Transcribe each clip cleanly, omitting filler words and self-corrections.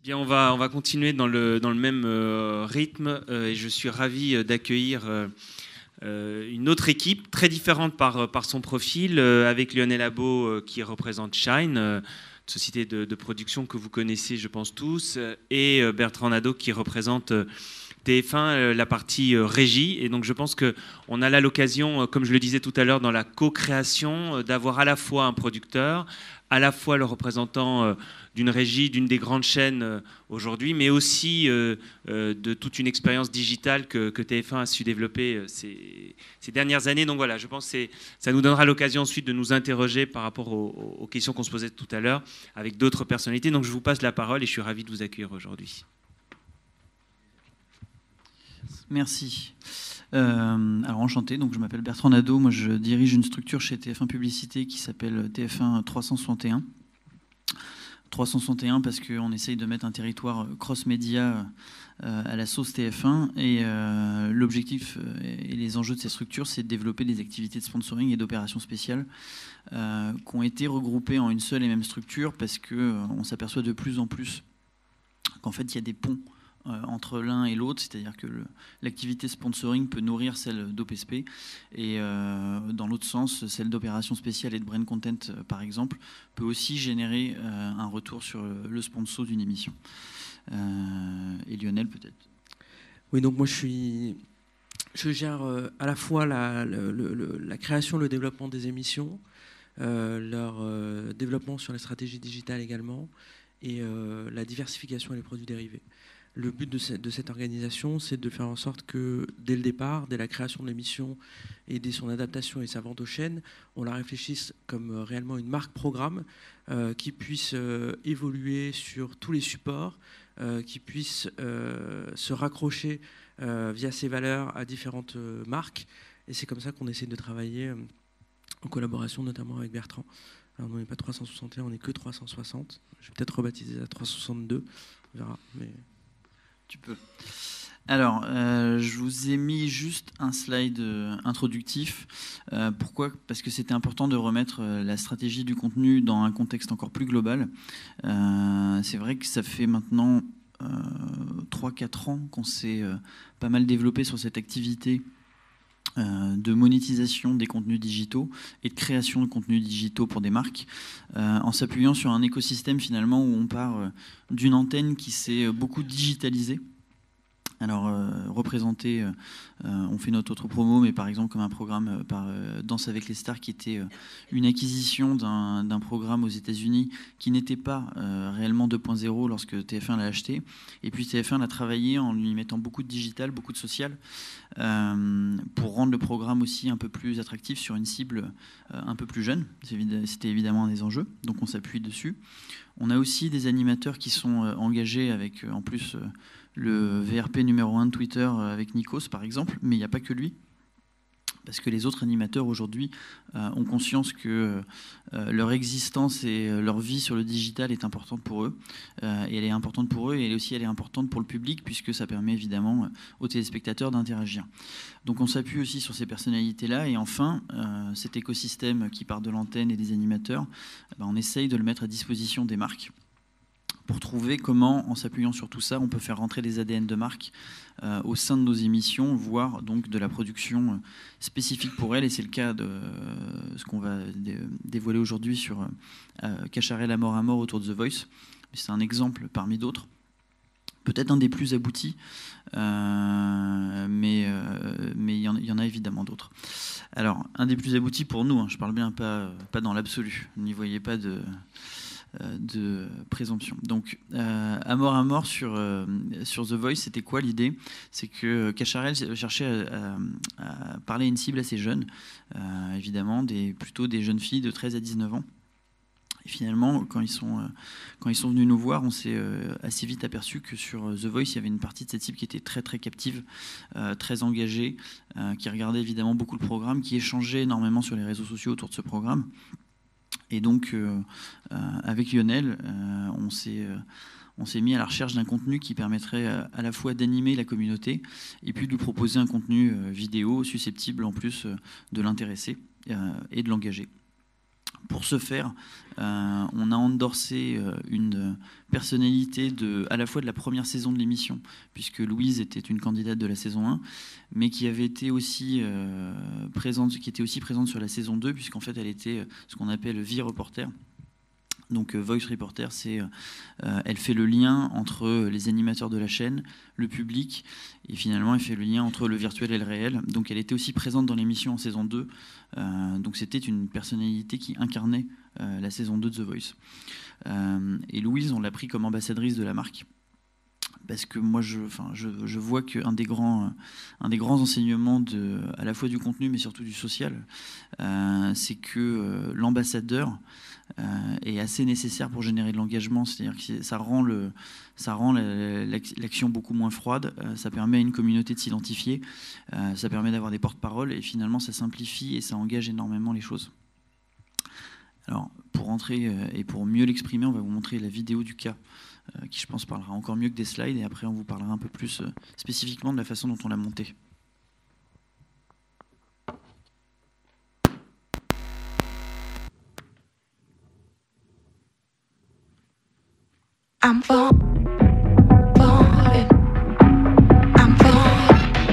Bien, on va continuer dans le même rythme et je suis ravi d'accueillir une autre équipe très différente par son profil, avec Lionel Abo qui représente Shine, société de production que vous connaissez, je pense tous, et Bertrand Nadeau qui représente TF1, la partie régie. Et donc je pense qu'on a là l'occasion, comme je le disais tout à l'heure, dans la co-création, d'avoir à la fois un producteur, à la fois le représentant d'une régie, d'une des grandes chaînes aujourd'hui, mais aussi de toute une expérience digitale que TF1 a su développer ces dernières années. Donc voilà, je pense que ça nous donnera l'occasion ensuite de nous interroger par rapport aux questions qu'on se posait tout à l'heure avec d'autres personnalités. Donc je vous passe la parole et je suis ravi de vous accueillir aujourd'hui. Merci. Alors enchanté, donc je m'appelle Bertrand Nadeau, moi je dirige une structure chez TF1 Publicité qui s'appelle TF1 361. 361 parce qu'on essaye de mettre un territoire cross-média à la sauce TF1 et l'objectif et les enjeux de ces structures, c'est de développer des activités de sponsoring et d'opérations spéciales qui ont été regroupées en une seule et même structure parce qu'on s'aperçoit de plus en plus qu'en fait il y a des ponts entre l'un et l'autre, c'est-à-dire que l'activité sponsoring peut nourrir celle d'OPSP et dans l'autre sens, celle d'opérations spéciales et de brand content par exemple, peut aussi générer un retour sur le sponsor d'une émission. Et Lionel peut-être. Oui, donc moi je gère à la fois la création, le développement des émissions, leur développement sur les stratégies digitales également, et la diversification et les produits dérivés. Le but de cette organisation, c'est de faire en sorte que dès le départ, dès la création de l'émission et dès son adaptation et sa vente aux chaînes, on la réfléchisse comme réellement une marque programme qui puisse évoluer sur tous les supports, qui puisse se raccrocher via ses valeurs à différentes marques. Et c'est comme ça qu'on essaie de travailler en collaboration notamment avec Bertrand. Alors, on n'est pas 361, on n'est que 360. Je vais peut-être rebaptiser ça 362. On verra. Mais... Tu peux. Alors, je vous ai mis juste un slide introductif. Pourquoi ? Parce que c'était important de remettre la stratégie du contenu dans un contexte encore plus global. C'est vrai que ça fait maintenant 3-4 ans qu'on s'est pas mal développé sur cette activité de monétisation des contenus digitaux et de création de contenus digitaux pour des marques, en s'appuyant sur un écosystème finalement où on part d'une antenne qui s'est beaucoup digitalisée. Alors, représenté, on fait notre autre promo, mais par exemple comme un programme par Danse avec les stars qui était une acquisition d'un programme aux États-Unis qui n'était pas réellement 2.0 lorsque TF1 l'a acheté. Et puis TF1 l'a travaillé en lui mettant beaucoup de digital, beaucoup de social, pour rendre le programme aussi un peu plus attractif sur une cible un peu plus jeune. C'était évidemment un des enjeux, donc on s'appuie dessus. On a aussi des animateurs qui sont engagés avec, en plus, le VRP numéro 1 de Twitter avec Nikos, par exemple, mais il n'y a pas que lui. Parce que les autres animateurs aujourd'hui ont conscience que leur existence et leur vie sur le digital est importante pour eux. Et elle est importante pour eux et aussi elle est importante pour le public puisque ça permet évidemment aux téléspectateurs d'interagir. Donc on s'appuie aussi sur ces personnalités-là. Et enfin, cet écosystème qui part de l'antenne et des animateurs, on essaye de le mettre à disposition des marques pour trouver comment, en s'appuyant sur tout ça, on peut faire rentrer des ADN de marque au sein de nos émissions, voire donc de la production spécifique pour elles. Et c'est le cas de ce qu'on va dévoiler aujourd'hui sur Cacharel à mort autour de The Voice. C'est un exemple parmi d'autres. Peut-être un des plus aboutis, mais il y en a évidemment d'autres. Alors, un des plus aboutis pour nous, je parle bien pas dans l'absolu, n'y voyez pas de présomption. Donc, à mort sur The Voice, c'était quoi l'idée ? C'est que Cacharel cherchait à parler à une cible assez jeune, évidemment, plutôt des jeunes filles de 13 à 19 ans. Et finalement, quand ils sont venus nous voir, on s'est assez vite aperçu que sur The Voice, il y avait une partie de cette cible qui était très très captive, très engagée, qui regardait évidemment beaucoup le programme, qui échangeait énormément sur les réseaux sociaux autour de ce programme. Et donc, avec Lionel, on s'est mis à la recherche d'un contenu qui permettrait à la fois d'animer la communauté et puis de lui proposer un contenu vidéo susceptible en plus de l'intéresser et de l'engager. Pour ce faire, on a endorsé une personnalité à la fois de la première saison de l'émission, puisque Louise était une candidate de la saison 1, mais qui avait été aussi présente sur la saison 2, puisqu'en fait elle était ce qu'on appelle vie reporter. Donc Voice Reporter, elle fait le lien entre les animateurs de la chaîne, le public, et finalement elle fait le lien entre le virtuel et le réel. Donc elle était aussi présente dans l'émission en saison 2. Donc c'était une personnalité qui incarnait la saison 2 de The Voice. Et Louise, on l'a pris comme ambassadrice de la marque. Parce que moi, je vois qu'un des grands enseignements à la fois du contenu, mais surtout du social, c'est que l'ambassadeur est assez nécessaire pour générer de l'engagement. C'est-à-dire que ça rend l'action beaucoup moins froide, ça permet à une communauté de s'identifier, ça permet d'avoir des porte-paroles, et finalement, ça simplifie et ça engage énormément les choses. Alors, pour rentrer et pour mieux l'exprimer, on va vous montrer la vidéo du cas, qui je pense parlera encore mieux que des slides, et après on vous parlera un peu plus spécifiquement de la façon dont on l'a monté. I'm falling. I'm falling. I'm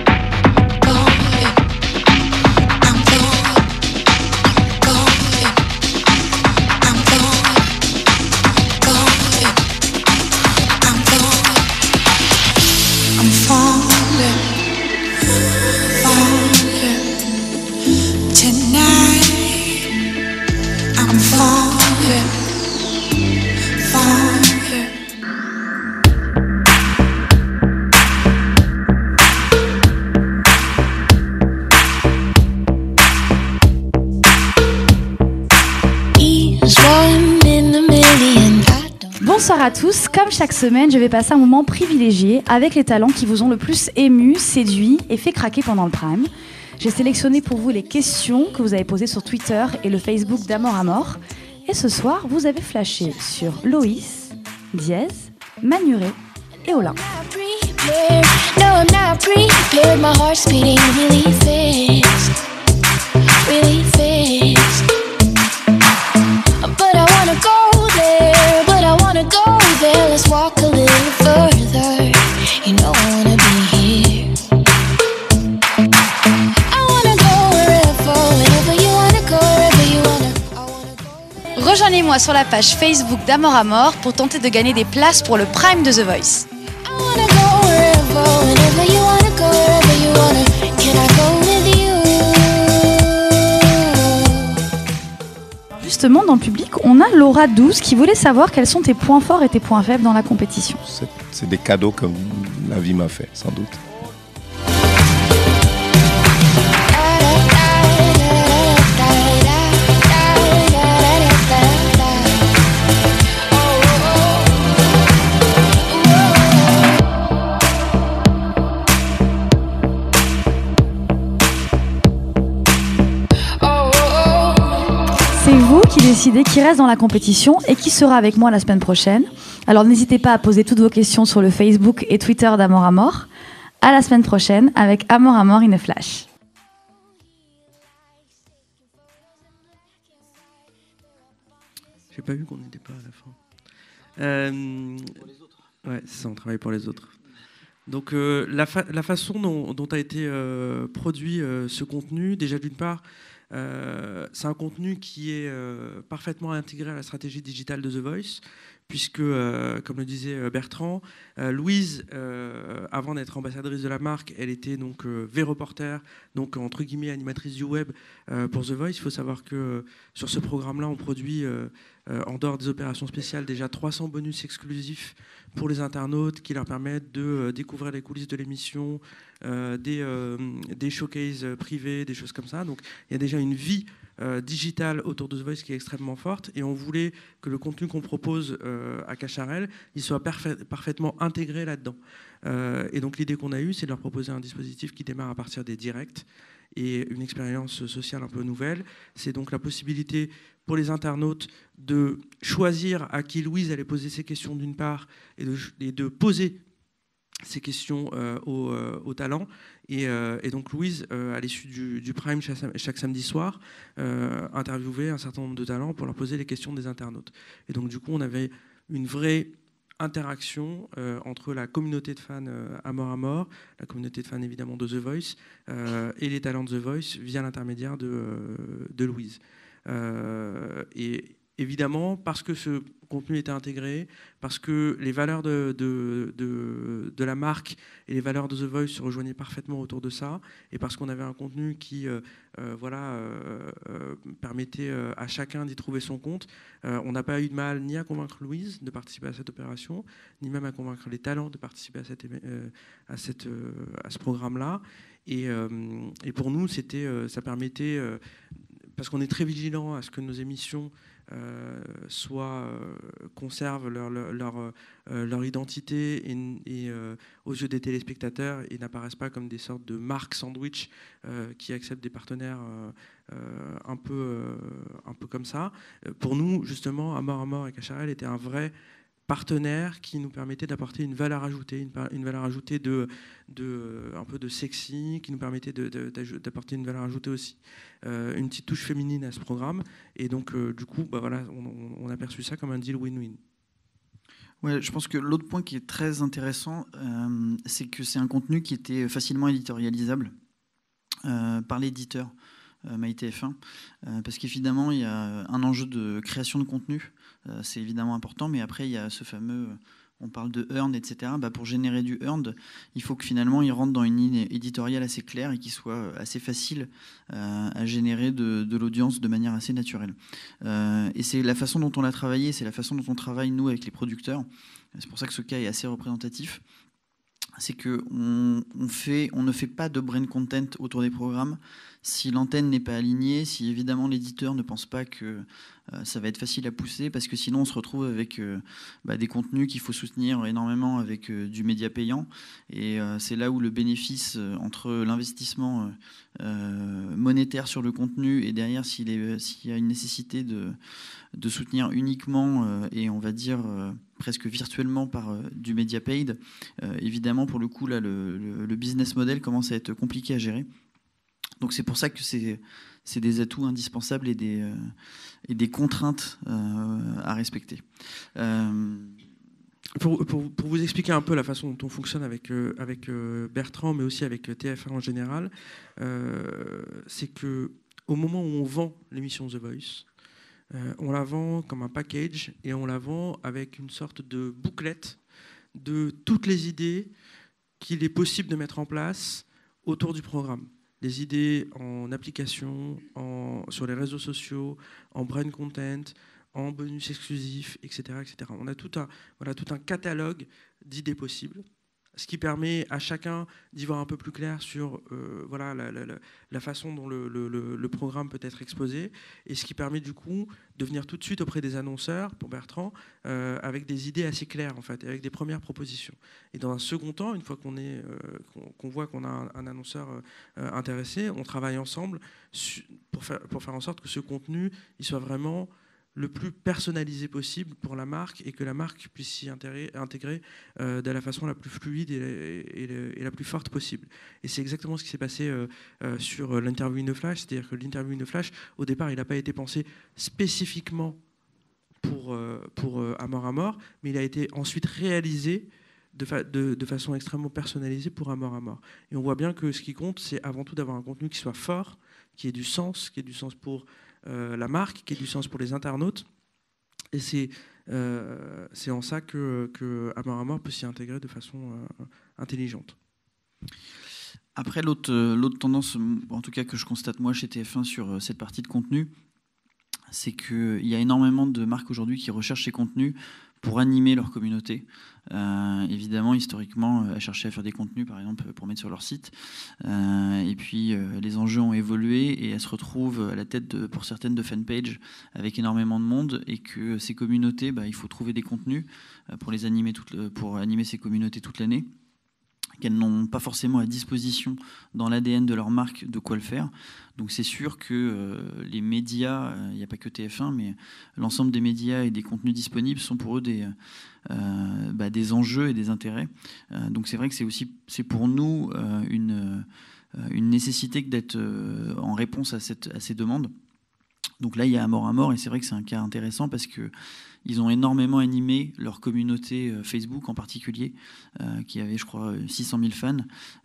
Bonsoir à tous, comme chaque semaine, je vais passer un moment privilégié avec les talents qui vous ont le plus ému, séduit et fait craquer pendant le prime. J'ai sélectionné pour vous les questions que vous avez posées sur Twitter et le Facebook d'Amor à Mort. Et ce soir, vous avez flashé sur Loïs, Diez, Manuré et Olin. Let's walk a little further. You know I wanna be here. I wanna go wherever you wanna go, wherever you wanna. Rejoignez-moi sur la page Facebook d'Amor à Mort pour tenter de gagner des places pour le Prime de The Voice. I wanna go wherever you wanna go, wherever you wanna. Can I go with you? Justement, dans le public, on a Laura 12 qui voulait savoir quels sont tes points forts et tes points faibles dans la compétition. C'est des cadeaux que la vie m'a fait, sans doute. Qui décidez qui reste dans la compétition et qui sera avec moi la semaine prochaine. Alors n'hésitez pas à poser toutes vos questions sur le Facebook et Twitter d'Amor à Mort. À la semaine prochaine avec Amor à Mort in a Flash. J'ai pas vu qu'on n'était pas à la fin. Pour les autres. Ouais, c'est ça, on travaille pour les autres. Donc la façon dont a été produit ce contenu, déjà d'une part, c'est un contenu qui est parfaitement intégré à la stratégie digitale de The Voice, puisque, comme le disait Bertrand, Louise, avant d'être ambassadrice de la marque, elle était donc V-reporter, donc entre guillemets animatrice du web pour The Voice. Il faut savoir que sur ce programme-là, on produit, en dehors des opérations spéciales, déjà 300 bonus exclusifs pour les internautes qui leur permettent de découvrir les coulisses de l'émission, des showcases privés, des choses comme ça. Donc il y a déjà une vie digitale autour de The Voice qui est extrêmement forte, et on voulait que le contenu qu'on propose à Cacharel, il soit parfaitement intégré là-dedans. Et donc l'idée qu'on a eue, c'est de leur proposer un dispositif qui démarre à partir des directs et une expérience sociale un peu nouvelle. C'est donc la possibilité pour les internautes de choisir à qui Louise allait poser ses questions d'une part, et de poser ces questions aux talents. Et donc Louise, à l'issue du Prime chaque samedi soir, interviewait un certain nombre de talents pour leur poser les questions des internautes. Et donc du coup, on avait une vraie interaction entre la communauté de fans à mort, la communauté de fans évidemment de The Voice, et les talents de The Voice via l'intermédiaire de Louise. Et évidemment, parce que ce contenu était intégré, parce que les valeurs de la marque et les valeurs de The Voice se rejoignaient parfaitement autour de ça, et parce qu'on avait un contenu qui permettait à chacun d'y trouver son compte, on n'a pas eu de mal ni à convaincre Louise de participer à cette opération, ni même à convaincre les talents de participer à ce programme-là. Et pour nous, ça permettait, parce qu'on est très vigilant à ce que nos émissions conservent leur identité et aux yeux des téléspectateurs et n'apparaissent pas comme des sortes de marques sandwich qui acceptent des partenaires un peu comme ça. Pour nous, justement, À Mort et Cacharel était un vrai partenaire qui nous permettait d'apporter une valeur ajoutée, une valeur ajoutée un peu de sexy, qui nous permettait d'apporter une valeur ajoutée aussi, une petite touche féminine à ce programme. Et donc, du coup, on a perçu ça comme un deal win-win. Ouais, je pense que l'autre point qui est très intéressant, c'est que c'est un contenu qui était facilement éditorialisable par l'éditeur MyTF1, parce qu'évidemment, il y a un enjeu de création de contenu, c'est évidemment important, mais après, il y a ce fameux, on parle de earned, etc. Pour générer du earned, il faut que finalement, il rentre dans une ligne éditoriale assez claire et qu'il soit assez facile à générer de l'audience de manière assez naturelle. Et c'est la façon dont on l'a travaillé, c'est la façon dont on travaille, nous, avec les producteurs. C'est pour ça que ce cas est assez représentatif. C'est qu'on ne fait pas de brain content autour des programmes si l'antenne n'est pas alignée, si évidemment l'éditeur ne pense pas que ça va être facile à pousser, parce que sinon on se retrouve avec des contenus qu'il faut soutenir énormément avec du média payant. Et c'est là où le bénéfice entre l'investissement monétaire sur le contenu et derrière s'il y a une nécessité de soutenir uniquement et on va dire presque virtuellement par du media paid, évidemment pour le coup là le business model commence à être compliqué à gérer. Donc c'est pour ça que c'est des atouts indispensables et des contraintes à respecter. Pour vous expliquer un peu la façon dont on fonctionne avec Bertrand, mais aussi avec TF1 en général, c'est qu'au moment où on vend l'émission The Voice, on la vend comme un package et on la vend avec une sorte de bouclette de toutes les idées qu'il est possible de mettre en place autour du programme. Des idées en application, sur les réseaux sociaux, en brand content, en bonus exclusif, etc., etc. On a tout un catalogue d'idées possibles, ce qui permet à chacun d'y voir un peu plus clair sur la façon dont le programme peut être exposé, et ce qui permet du coup de venir tout de suite auprès des annonceurs, pour Bertrand, avec des idées assez claires en fait, avec des premières propositions. Et dans un second temps, une fois qu'on voit qu'on a un annonceur intéressé, on travaille ensemble pour faire en sorte que ce contenu il soit vraiment le plus personnalisé possible pour la marque et que la marque puisse s'y intégrer de la façon la plus fluide et la plus forte possible. Et c'est exactement ce qui s'est passé sur l'interview in a flash, c'est-à-dire que l'interview in a flash, au départ, il n'a pas été pensé spécifiquement pour À Mort, mais il a été ensuite réalisé de façon extrêmement personnalisée pour À Mort. Et on voit bien que ce qui compte, c'est avant tout d'avoir un contenu qui soit fort, qui ait du sens pour la marque, qui ait du sens pour les internautes. Et c'est en ça que À Mort peut s'y intégrer de façon intelligente. Après, l'autre tendance, en tout cas que je constate moi chez TF1 sur cette partie de contenu, c'est qu'il y a énormément de marques aujourd'hui qui recherchent ces contenus pour animer leur communauté. Évidemment, historiquement, elles cherchaient à faire des contenus, par exemple, pour mettre sur leur site. Et puis, les enjeux ont évolué et elles se retrouvent à la tête, pour certaines, de fanpages avec énormément de monde, et que ces communautés, il faut trouver des contenus pour animer ces communautés toute l'année. qu'elles n'ont pas forcément à disposition dans l'ADN de leur marque de quoi le faire. Donc c'est sûr que les médias, il n'y a pas que TF1, mais l'ensemble des médias et des contenus disponibles sont pour eux des enjeux et des intérêts. Donc c'est vrai que c'est pour nous une nécessité d'être en réponse à ces demandes. Donc là, il y a À mort, et c'est vrai que c'est un cas intéressant parce qu'ils ont énormément animé leur communauté Facebook en particulier, qui avait, je crois, 600 000 fans,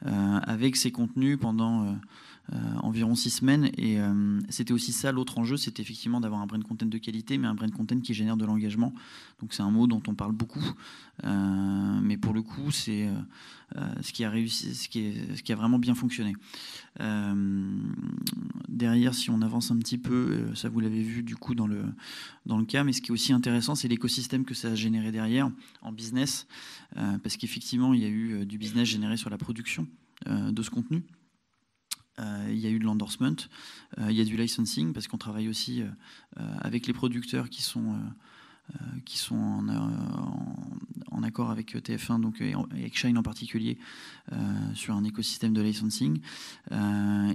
avec ces contenus pendant environ 6 semaines. Et c'était aussi ça, l'autre enjeu, c'était effectivement d'avoir un brand content de qualité, mais un brand content qui génère de l'engagement. Donc c'est un mot dont on parle beaucoup, mais pour le coup, c'est ce qui a réussi, ce qui a vraiment bien fonctionné. Derrière, si on avance un petit peu, ça vous l'avez vu du coup dans le cas, mais ce qui est aussi intéressant, c'est l'écosystème que ça a généré derrière en business, parce qu'effectivement, il y a eu du business généré sur la production de ce contenu. Il y a eu de l'endorsement, il y a du licensing, parce qu'on travaille aussi avec les producteurs qui sont en accord avec TF1, donc, et avec Shine en particulier, sur un écosystème de licensing.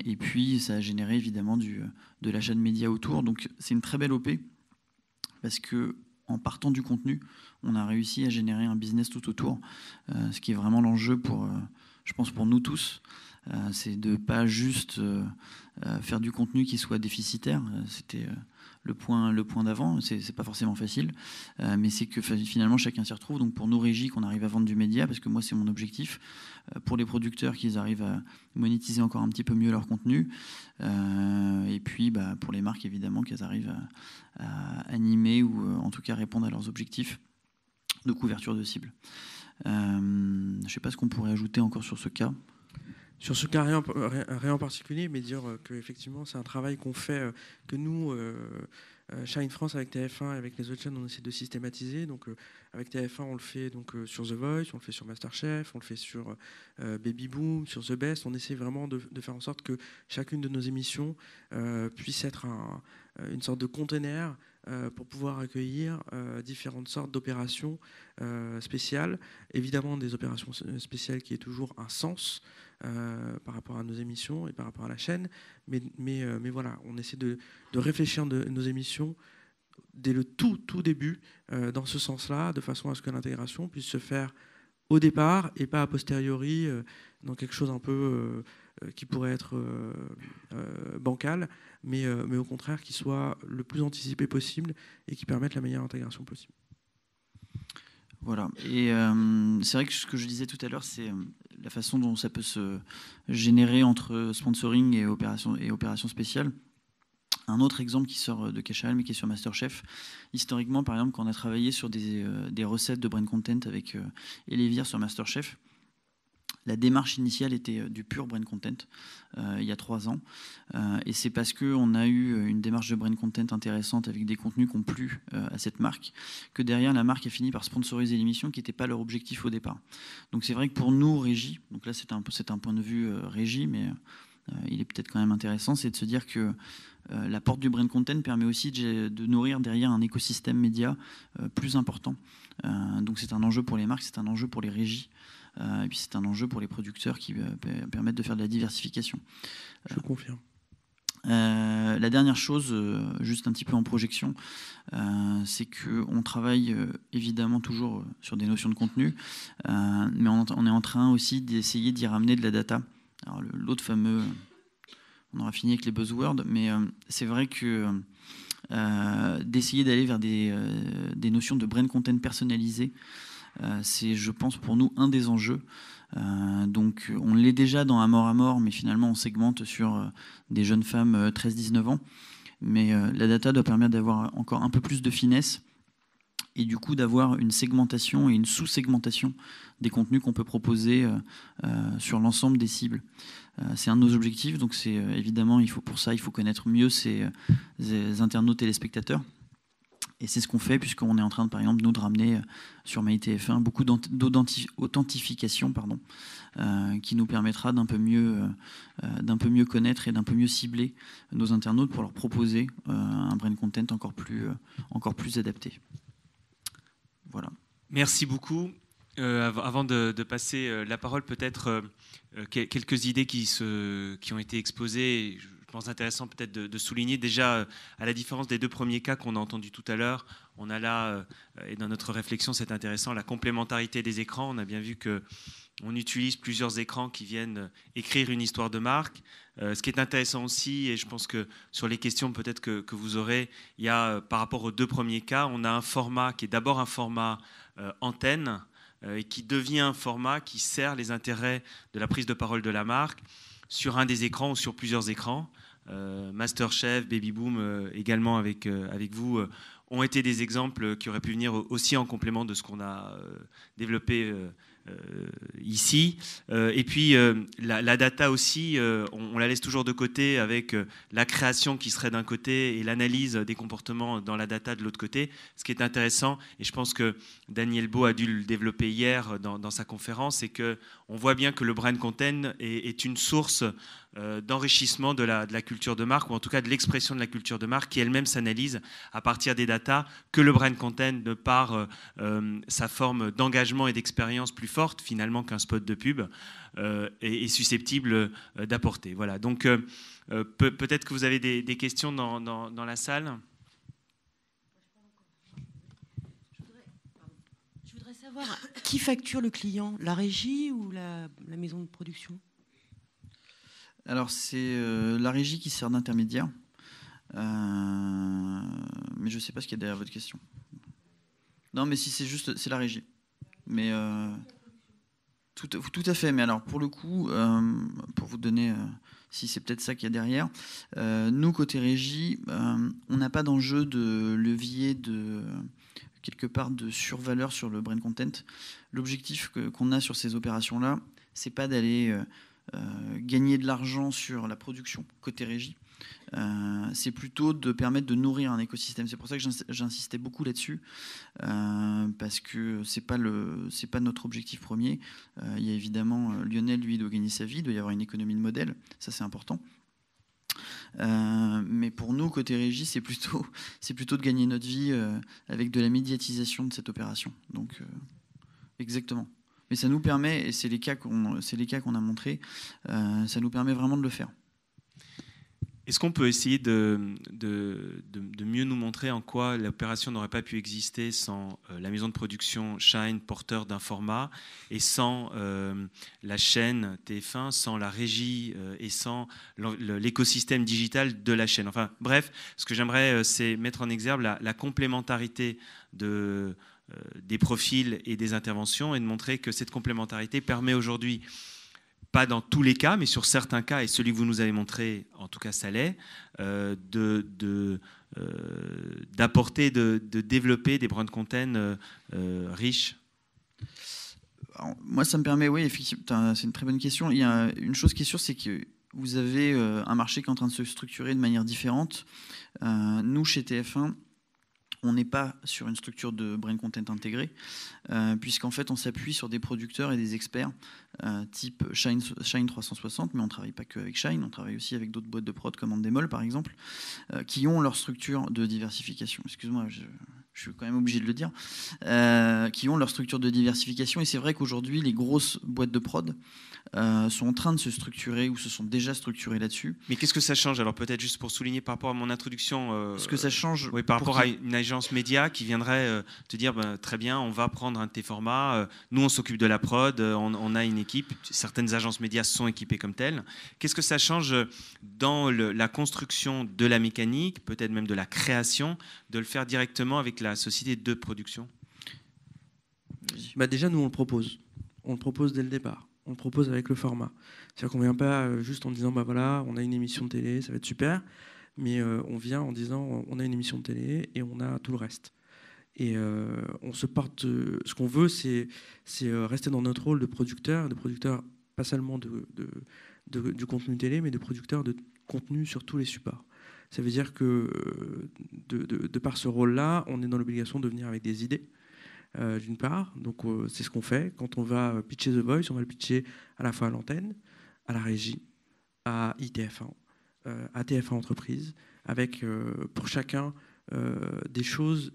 Et puis, ça a généré évidemment de l'achat de médias autour. Donc, c'est une très belle OP, parce que en partant du contenu, on a réussi à générer un business tout autour, ce qui est vraiment l'enjeu je pense pour nous tous. C'est de ne pas juste faire du contenu qui soit déficitaire. C'était le point d'avant. C'est pas forcément facile, mais c'est que finalement chacun s'y retrouve. Donc pour nos régies, qu'on arrive à vendre du média, parce que moi c'est mon objectif. Pour les producteurs, qu'ils arrivent à monétiser encore un petit peu mieux leur contenu. Et puis pour les marques, évidemment, qu'elles arrivent à animer ou en tout cas répondre à leurs objectifs de couverture de cible. Je ne sais pas ce qu'on pourrait ajouter encore sur ce cas. Sur ce cas, rien en particulier, mais dire qu'effectivement, c'est un travail qu'on fait, que nous, Shine France, avec TF1 et avec les autres chaînes, on essaie de systématiser. Donc, avec TF1, on le fait donc, sur The Voice, on le fait sur Masterchef, on le fait sur Baby Boom, sur The Best. On essaie vraiment de faire en sorte que chacune de nos émissions puisse être une sorte de container pour pouvoir accueillir différentes sortes d'opérations spéciales. Évidemment, des opérations spéciales qui aient toujours un sens par rapport à nos émissions et par rapport à la chaîne. Mais voilà, on essaie de réfléchir nos émissions dès le tout début dans ce sens-là, de façon à ce que l'intégration puisse se faire au départ et pas a posteriori dans quelque chose un peu qui pourrait être bancal, mais au contraire qui soit le plus anticipé possible et qui permette la meilleure intégration possible. Voilà. Et c'est vrai que ce que je disais tout à l'heure, c'est la façon dont ça peut se générer entre sponsoring et opération spéciale. Un autre exemple qui sort de Cachalm mais qui est sur Masterchef. Historiquement, par exemple, quand on a travaillé sur des recettes de brand content avec Elevir sur Masterchef, la démarche initiale était du pur brand content il y a 3 ans. Et c'est parce qu'on a eu une démarche de brand content intéressante avec des contenus qui ont plu à cette marque que derrière, la marque a fini par sponsoriser l'émission qui n'était pas leur objectif au départ. Donc c'est vrai que pour nous, régie, donc là c'est un point de vue régie, mais il est peut-être quand même intéressant, c'est de se dire que la porte du brand content permet aussi de nourrir derrière un écosystème média plus important. Donc c'est un enjeu pour les marques, c'est un enjeu pour les régies. Et puis c'est un enjeu pour les producteurs qui permettent de faire de la diversification. Je confirme. La dernière chose, juste un petit peu en projection, c'est qu'on travaille évidemment toujours sur des notions de contenu, mais on est en train aussi d'essayer d'y ramener de la data. Alors l'autre fameux, on aura fini avec les buzzwords, mais c'est vrai que d'essayer d'aller vers des notions de brand content personnalisé, c'est, je pense, pour nous un des enjeux. Donc on l'est déjà dans À mort, mais finalement on segmente sur des jeunes femmes 13-19 ans. Mais la data doit permettre d'avoir encore un peu plus de finesse et du coup d'avoir une segmentation et une sous-segmentation des contenus qu'on peut proposer sur l'ensemble des cibles. C'est un de nos objectifs, donc c'est évidemment, il faut connaître mieux ces internautes téléspectateurs. Et c'est ce qu'on fait, puisqu'on est en train, par exemple, nous, de ramener sur MyTF1 beaucoup d'authentification, qui nous permettra d'un peu mieux connaître et d'un peu mieux cibler nos internautes pour leur proposer un brand content encore plus adapté. Voilà. Merci beaucoup. Avant de passer la parole, peut-être quelques idées qui ont été exposées. Je pense intéressant peut-être de souligner déjà, à la différence des deux premiers cas qu'on a entendus tout à l'heure, on a là, et dans notre réflexion c'est intéressant, la complémentarité des écrans. On a bien vu qu'on utilise plusieurs écrans qui viennent écrire une histoire de marque. Ce qui est intéressant aussi, et je pense que sur les questions peut-être que vous aurez, il y a par rapport aux deux premiers cas, on a un format qui est d'abord un format antenne, et qui devient un format qui sert les intérêts de la prise de parole de la marque sur un des écrans ou sur plusieurs écrans. Masterchef, Baby Boom également avec vous ont été des exemples qui auraient pu venir aussi en complément de ce qu'on a développé ici. Et puis la data aussi, on la laisse toujours de côté avec la création qui serait d'un côté et l'analyse des comportements dans la data de l'autre côté. Ce qui est intéressant, et je pense que Daniel Beau a dû le développer hier dans sa conférence, c'est qu'on voit bien que le brand content est une source d'enrichissement de la culture de marque, ou en tout cas de l'expression de la culture de marque, qui elle-même s'analyse à partir des datas que le brand content, de par sa forme d'engagement et d'expérience plus forte finalement qu'un spot de pub, est susceptible d'apporter. Voilà. Donc peut-être que vous avez des questions dans la salle. Je voudrais savoir qui facture le client, la régie ou la maison de production? Alors, c'est la régie qui sert d'intermédiaire. Mais je ne sais pas ce qu'il y a derrière votre question. Non, mais si c'est juste, c'est la régie. Mais tout à fait. Mais alors, pour le coup, pour vous donner, si c'est peut-être ça qu'il y a derrière, nous, côté régie, on n'a pas d'enjeu de levier quelque part de survaleur sur le brand content. L'objectif qu'on a sur ces opérations-là, c'est pas d'aller gagner de l'argent sur la production côté régie, c'est plutôt de permettre de nourrir un écosystème. C'est pour ça que j'insistais beaucoup là-dessus, parce que c'est pas notre objectif premier. Il y a évidemment Lionel, lui, doit gagner sa vie, il doit y avoir une économie de modèle, ça c'est important. Mais pour nous, côté régie, c'est plutôt de gagner notre vie avec de la médiatisation de cette opération. Donc, exactement. Mais ça nous permet, et c'est les cas qu'on a montrés, ça nous permet vraiment de le faire. Est-ce qu'on peut essayer de mieux nous montrer en quoi l'opération n'aurait pas pu exister sans la maison de production Shine, porteur d'un format, et sans la chaîne TF1, sans la régie et sans l'écosystème digital de la chaîne. Enfin, bref, ce que j'aimerais, c'est mettre en exergue la complémentarité des profils et des interventions, et de montrer que cette complémentarité permet aujourd'hui, pas dans tous les cas, mais sur certains cas, et celui que vous nous avez montré, en tout cas ça l'est, d'apporter, de développer des brand content riches. Alors, moi, ça me permet, oui, effectivement, c'est une très bonne question. Il y a une chose qui est sûre, c'est que vous avez un marché qui est en train de se structurer de manière différente. Nous, chez TF1, on n'est pas sur une structure de brand content intégrée, puisqu'en fait, on s'appuie sur des producteurs et des experts type Shine 360, mais on ne travaille pas qu'avec Shine, on travaille aussi avec d'autres boîtes de prod comme Endemol, par exemple, qui ont leur structure de diversification. Excuse-moi, je suis quand même obligé de le dire, qui ont leur structure de diversification. Et c'est vrai qu'aujourd'hui, les grosses boîtes de prod sont en train de se structurer ou se sont déjà structurées là-dessus. Mais qu'est-ce que ça change? Alors peut-être juste pour souligner par rapport à mon introduction... ce que ça change... Oui, par rapport à une agence média qui viendrait te dire, très bien, on va prendre un de tes formats, nous on s'occupe de la prod, on a une équipe, certaines agences médias sont équipées comme telles. Qu'est-ce que ça change dans la construction de la mécanique, peut-être même de la création, de le faire directement avec la société de production? Déjà, nous, on le propose. On le propose dès le départ. On le propose avec le format. C'est-à-dire qu'on ne vient pas juste en disant, voilà, on a une émission de télé, ça va être super, mais on vient en disant, on a une émission de télé et on a tout le reste. Et on se porte... ce qu'on veut, c'est rester dans notre rôle de producteur pas seulement du contenu télé, mais de producteur de contenu sur tous les supports. Ça veut dire que de par ce rôle-là, on est dans l'obligation de venir avec des idées, d'une part. Donc c'est ce qu'on fait. Quand on va pitcher The Voice, on va le pitcher à la fois à l'antenne, à la régie, à ITF1, à TF1 Entreprise, avec pour chacun des choses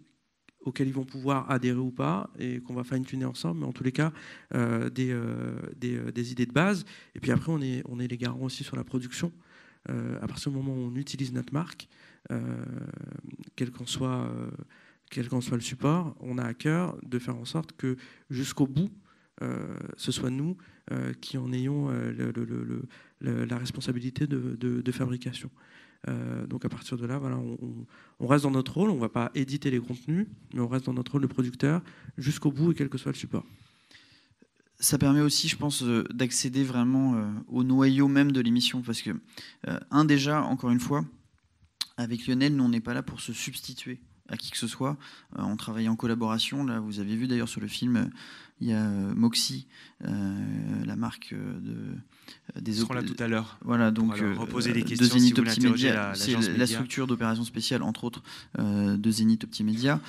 auxquels ils vont pouvoir adhérer ou pas, et qu'on va fine-tuner ensemble, mais en tous les cas, des idées de base. Et puis après, on est les garants aussi sur la production. À partir du moment où on utilise notre marque, quel qu'en soit le support, on a à cœur de faire en sorte que jusqu'au bout, ce soit nous qui en ayons la responsabilité de fabrication. Donc à partir de là, voilà, on reste dans notre rôle, on ne va pas éditer les contenus, mais on reste dans notre rôle de producteur jusqu'au bout et quel que soit le support. Ça permet aussi, je pense, d'accéder vraiment au noyau même de l'émission, parce que, déjà, encore une fois, avec Lionel, nous, on n'est pas là pour se substituer à qui que ce soit. On travaille en collaboration. Là, vous avez vu d'ailleurs sur le film, il y a Moxie, la marque des... Ils seront là tout à l'heure. Voilà, donc reposer des questions de Zenith si vous voulez interroger Optimédia, c'est la structure d'opération spéciale, entre autres, de Zenith Optimédia.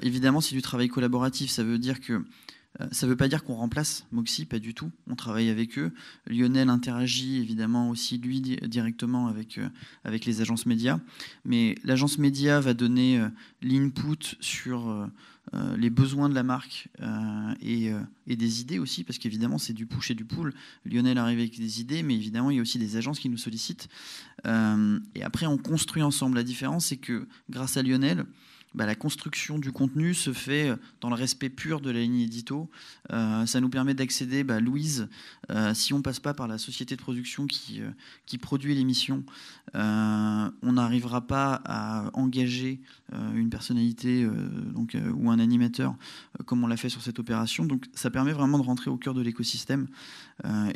Évidemment, c'est du travail collaboratif. Ça veut dire que ça ne veut pas dire qu'on remplace Moxie, pas du tout. On travaille avec eux. Lionel interagit évidemment aussi, lui, directement avec les agences médias. Mais l'agence média va donner l'input sur les besoins de la marque et des idées aussi, parce qu'évidemment, c'est du push et du pull. Lionel arrive avec des idées, mais évidemment, il y a aussi des agences qui nous sollicitent. Et après, on construit ensemble. La différence, c'est que grâce à Lionel, la construction du contenu se fait dans le respect pur de la ligne édito. Ça nous permet d'accéder, Louise, si on ne passe pas par la société de production qui produit l'émission, on n'arrivera pas à engager une personnalité ou un animateur comme on l'a fait sur cette opération. Donc ça permet vraiment de rentrer au cœur de l'écosystème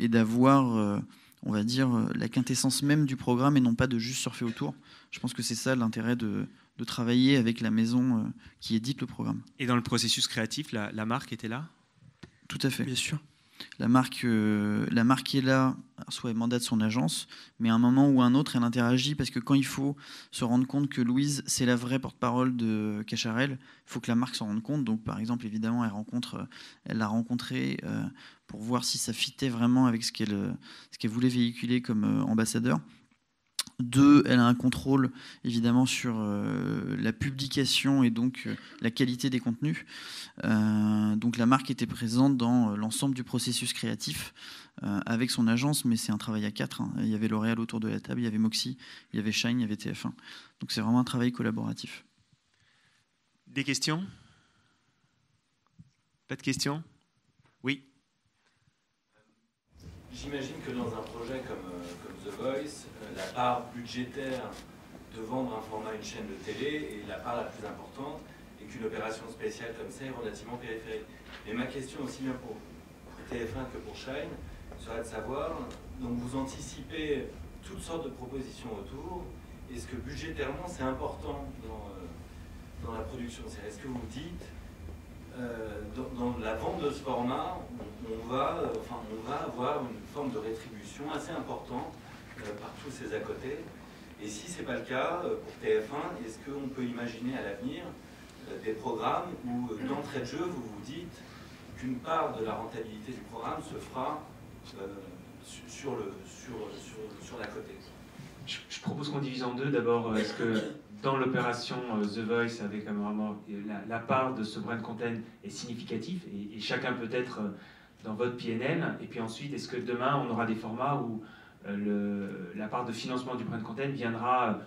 et d'avoir, on va dire, la quintessence même du programme et non pas de juste surfer autour. Je pense que c'est ça l'intérêt de travailler avec la maison qui édite le programme. Et dans le processus créatif, la marque était là ? Tout à fait. Bien sûr. La marque est là, soit elle mandate son agence, mais à un moment ou à un autre, elle interagit, parce que quand il faut se rendre compte que Louise, c'est la vraie porte-parole de Cacharel, il faut que la marque s'en rende compte. Donc, par exemple, évidemment, elle l'a rencontrée pour voir si ça fitait vraiment avec ce qu'elle voulait véhiculer comme ambassadeur. 2, elle a un contrôle évidemment sur la publication et donc la qualité des contenus. Donc la marque était présente dans l'ensemble du processus créatif avec son agence, mais c'est un travail à 4. Il y avait L'Oréal autour de la table, il y avait Moxie, il y avait Shine, il y avait TF1. Donc c'est vraiment un travail collaboratif. Des questions ? Pas de questions ? Oui. J'imagine que dans un projet comme The Voice, la part budgétaire de vendre un format, une chaîne de télé, est la part la plus importante, et qu'une opération spéciale comme ça est relativement périphérique. Et ma question aussi bien pour TF1 que pour Shine serait de savoir, donc vous anticipez toutes sortes de propositions autour, est-ce que budgétairement c'est important dans la production ? Est-ce que vous dites, dans la vente de ce format, on va avoir une forme de rétribution assez importante par tous ces à côté. Et si ce n'est pas le cas pour TF1, est-ce qu'on peut imaginer à l'avenir des programmes où d'entrée de jeu vous vous dites qu'une part de la rentabilité du programme se fera sur l'à côté ? Je propose qu'on divise en deux. D'abord, est-ce que dans l'opération The Voice, avec vraiment la part de ce brand content est significative et chacun peut être dans votre PNL. Et puis ensuite, est-ce que demain, on aura des formats où la part de financement du brand content viendra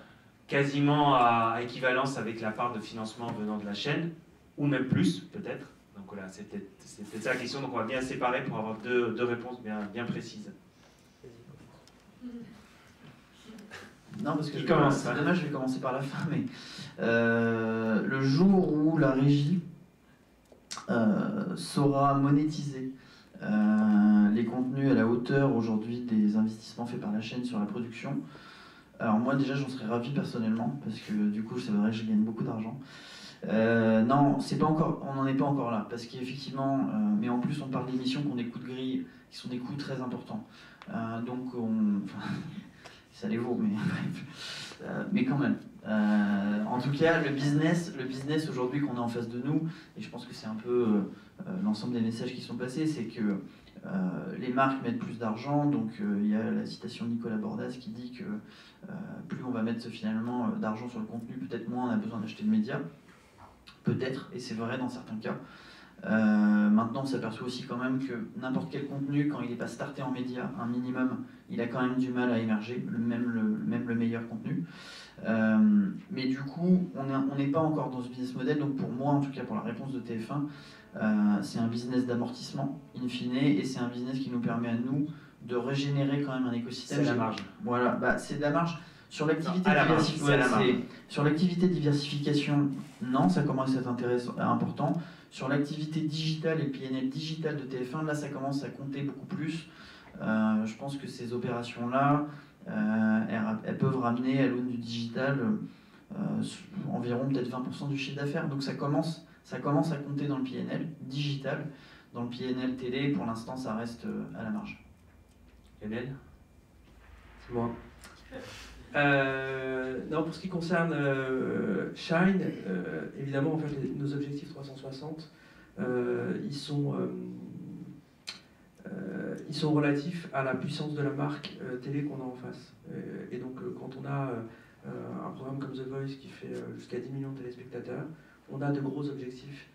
quasiment à équivalence avec la part de financement venant de la chaîne, ou même plus, peut-être. Donc voilà, c'est peut-être ça la question. Donc on va bien séparer pour avoir deux réponses bien précises. Non, parce que c'est dommage, je vais commencer par la fin, mais le jour où la régie saura monétiser les contenus à la hauteur aujourd'hui des investissements faits par la chaîne sur la production, alors moi déjà j'en serais ravi personnellement, parce que du coup c'est vrai que je gagne beaucoup d'argent. Non, c'est pas encore, on n'en est pas encore là, parce qu'effectivement, mais en plus on parle d'émissions qui ont des coûts de grille, qui sont des coûts très importants. Donc ça les vaut, mais quand même. En tout cas, le business aujourd'hui qu'on a en face de nous, et je pense que c'est un peu l'ensemble des messages qui sont passés, c'est que les marques mettent plus d'argent, donc il y a la citation de Nicolas Bordas qui dit que plus on va mettre finalement d'argent sur le contenu, peut-être moins on a besoin d'acheter de médias. peut-être, et c'est vrai dans certains cas. Maintenant, on s'aperçoit aussi quand même que n'importe quel contenu, quand il n'est pas starté en média, un minimum, il a quand même du mal à émerger, même le meilleur contenu. Mais du coup, on n'est pas encore dans ce business model, donc pour moi, en tout cas pour la réponse de TF1, c'est un business d'amortissement, in fine, et c'est un business qui nous permet à nous de régénérer quand même un écosystème. C'est la marge. Voilà, c'est de la marge. Sur l'activité de diversification, non, ça commence à être important. Sur l'activité digitale et le PNL digital de TF1, là, ça commence à compter beaucoup plus. Je pense que ces opérations-là, elles peuvent ramener à l'aune du digital environ peut-être 20% du chiffre d'affaires. Donc ça commence à compter dans le PNL digital. Dans le PNL télé, pour l'instant, ça reste à la marge. Lionel ? C'est moi. Non, pour ce qui concerne Shine, évidemment, en fait, nos objectifs 360, ils sont relatifs à la puissance de la marque télé qu'on a en face. Et donc, quand on a un programme comme The Voice qui fait jusqu'à 10 millions de téléspectateurs, on a de gros objectifs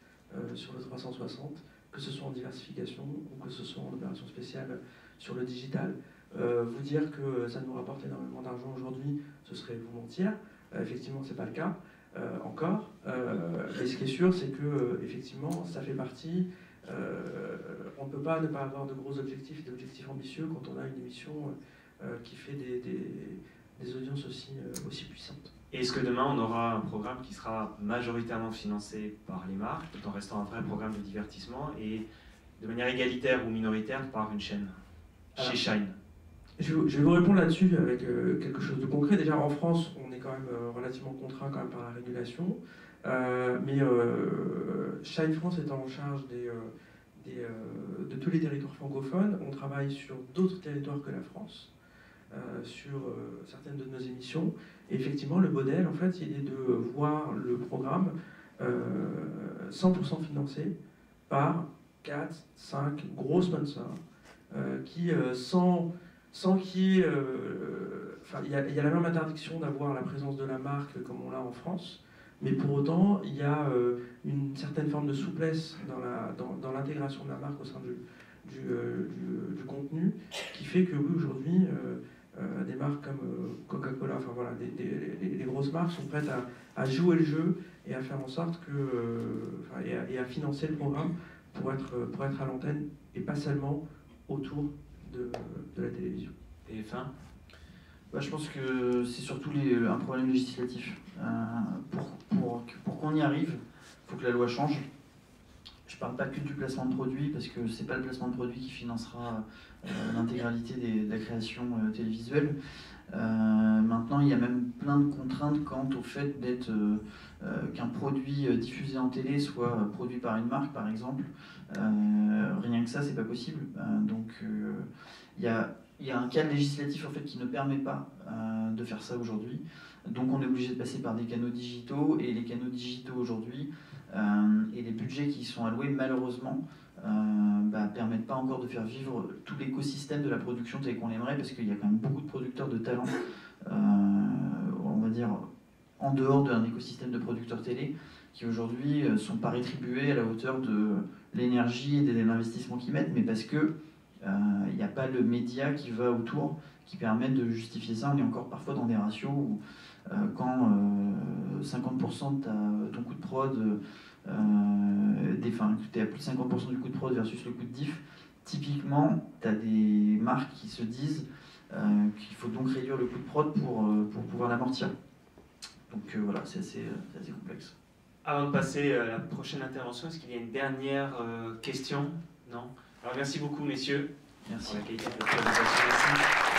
sur le 360, que ce soit en diversification ou que ce soit en opération spéciale sur le digital. Vous dire que ça nous rapporte énormément d'argent aujourd'hui, ce serait vous mentir. Effectivement, c'est pas le cas encore. Mais ce qui est sûr, c'est que effectivement, ça fait partie. On ne peut pas ne pas avoir de gros objectifs et d'objectifs ambitieux quand on a une émission qui fait des audiences aussi puissantes. Et est-ce que demain, on aura un programme qui sera majoritairement financé par les marques, tout en restant un vrai programme de divertissement, et de manière égalitaire ou minoritaire par une chaîne chez Shine? Je vais vous répondre là-dessus avec quelque chose de concret. Déjà, en France, on est quand même relativement contraint quand même par la régulation. Mais Shine France est en charge de tous les territoires francophones. On travaille sur d'autres territoires que la France, sur certaines de nos émissions. Et effectivement, le modèle, en fait, il est de voir le programme 100% financé par 4, 5 gros sponsors qui, sans qu'il y ait... il y a la même interdiction d'avoir la présence de la marque comme on l'a en France, mais pour autant, il y a une certaine forme de souplesse dans l'intégration de la marque au sein du contenu, qui fait que oui, aujourd'hui, des marques comme Coca-Cola, enfin voilà, les grosses marques sont prêtes à jouer le jeu et à faire en sorte que... et à financer le programme pour être à l'antenne et pas seulement autour de la télévision. TF1 ? Je pense que c'est surtout un problème législatif. Pour qu'on y arrive, il faut que la loi change. Je ne parle pas que du placement de produits, parce que ce n'est pas le placement de produits qui financera l'intégralité de la création télévisuelle. Maintenant, il y a même plein de contraintes quant au fait qu'un produit diffusé en télé soit produit par une marque, par exemple. Rien que ça, c'est pas possible. Donc, il y a un cadre législatif en fait qui ne permet pas de faire ça aujourd'hui. Donc, on est obligé de passer par des canaux digitaux, et les canaux digitaux aujourd'hui et les budgets qui y sont alloués, malheureusement, permettent pas encore de faire vivre tout l'écosystème de la production tel qu'on l'aimerait, parce qu'il y a quand même beaucoup de producteurs de talent, on va dire, en dehors d'un écosystème de producteurs télé, qui aujourd'hui sont pas rétribués à la hauteur de l'énergie et de l'investissement qu'ils mettent, mais parce que il n'y a pas le média qui va autour, qui permet de justifier ça. On est encore parfois dans des ratios où quand 50% de ton coût de prod, tu es à plus de 50% du coût de prod versus le coût de diff, typiquement, tu as des marques qui se disent qu'il faut donc réduire le coût de prod pour pouvoir l'amortir. Donc voilà, c'est assez complexe. Avant de passer à la prochaine intervention, est-ce qu'il y a une dernière question ? Non ? Alors merci beaucoup, messieurs. Merci. Pour la qualité de la présentation. Merci.